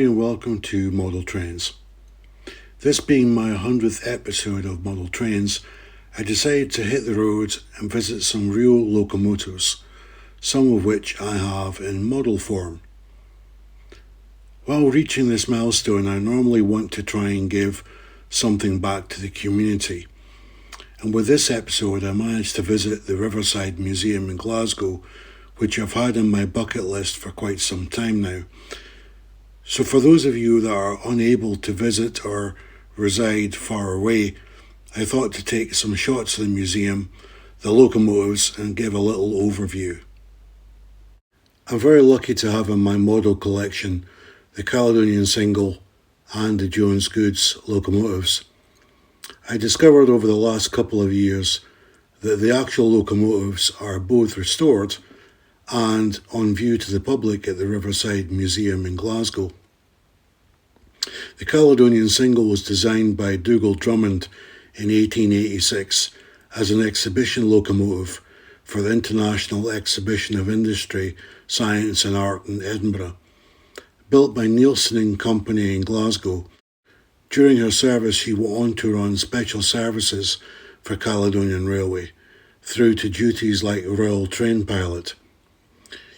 and welcome to Model Trains. This being my 100th episode of Model Trains, I decided to hit the road and visit some real locomotives, some of which I have in model form. While reaching this milestone, I normally want to try and give something back to the community. And with this episode, I managed to visit the Riverside Museum in Glasgow, which I've had on my bucket list for quite some time now. So for those of you that are unable to visit or reside far away, I thought to take some shots of the museum, the locomotives, and give a little overview. I'm very lucky to have in my model collection the Caledonian Single and the Jones Goods locomotives. I discovered over the last couple of years that the actual locomotives are both restored and on view to the public at the Riverside Museum in Glasgow. The Caledonian Single was designed by Dougal Drummond in 1886 as an exhibition locomotive for the International Exhibition of Industry, Science and Art in Edinburgh. Built by Nielsen and Company in Glasgow, during her service she went on to run special services for Caledonian Railway, through to duties like Royal Train Pilot.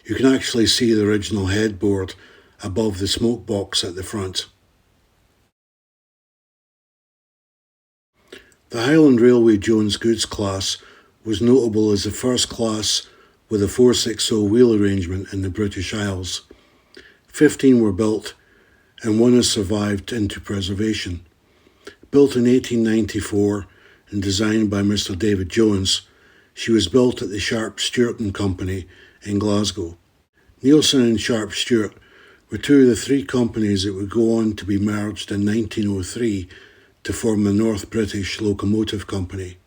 You can actually see the original headboard above the smoke box at the front. The Highland Railway Jones Goods class was notable as the first class with a 460 wheel arrangement in the British Isles. 15 were built and one has survived into preservation. Built in 1894 and designed by Mr. David Jones, she was built at the Sharp Stewart and Company in Glasgow. Nielsen and Sharp Stewart were two of the three companies that would go on to be merged in 1903 to form the North British Locomotive Company.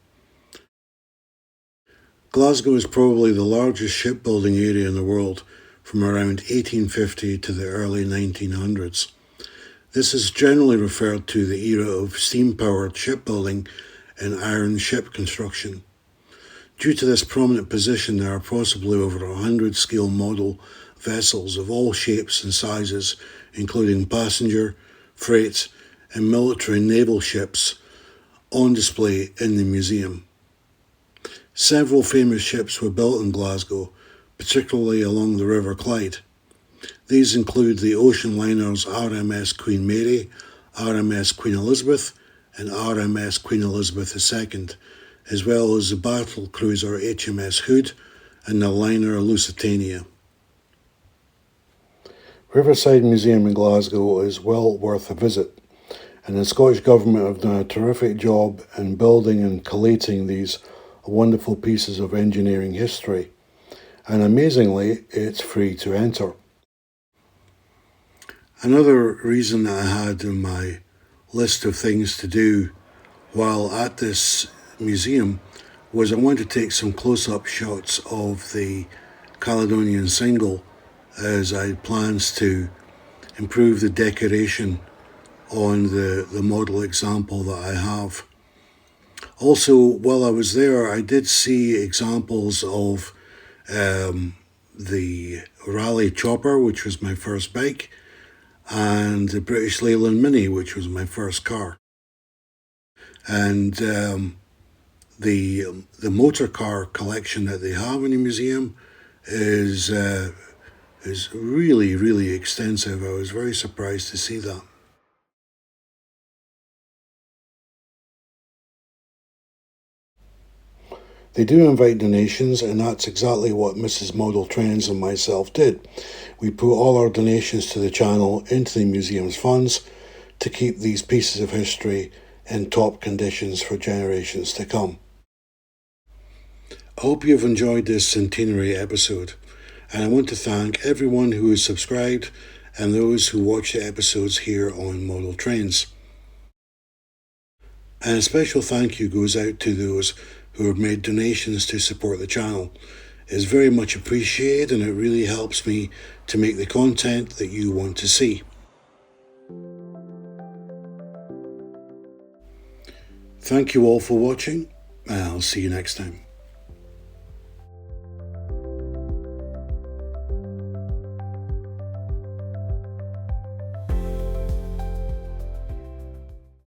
Glasgow is probably the largest shipbuilding area in the world from around 1850 to the early 1900s. This is generally referred to the era of steam-powered shipbuilding and iron ship construction. Due to this prominent position, there are possibly over 100 scale model vessels of all shapes and sizes, including passenger, freight, and military and naval ships, on display in the museum. Several famous ships were built in Glasgow, particularly along the River Clyde. These include the ocean liners RMS Queen Mary, RMS Queen Elizabeth, and RMS Queen Elizabeth II, as well as the battle cruiser HMS Hood and the liner Lusitania. Riverside Museum in Glasgow is well worth a visit, and the Scottish Government have done a terrific job in building and collating these wonderful pieces of engineering history, and amazingly, it's free to enter. Another reason that I had in my list of things to do while at this museum was I wanted to take some close-up shots of the Caledonian Single, as I had plans to improve the decoration on the model example that I have. Also, while I was there, I did see examples of the Raleigh Chopper, which was my first bike, and the British Leyland Mini, which was my first car. And the motor car collection that they have in the museum is really, really extensive. I was very surprised to see that. They do invite donations, and that's exactly what Mrs. Model Trains and myself did. We put all our donations to the channel into the museum's funds to keep these pieces of history in top conditions for generations to come. I hope you've enjoyed this Centenary episode, and I want to thank everyone who has subscribed and those who watch the episodes here on Model Trains. And a special thank you goes out to those who have made donations to support the channel. It's very much appreciated, and it really helps me to make the content that you want to see. Thank you all for watching, and I'll see you next time.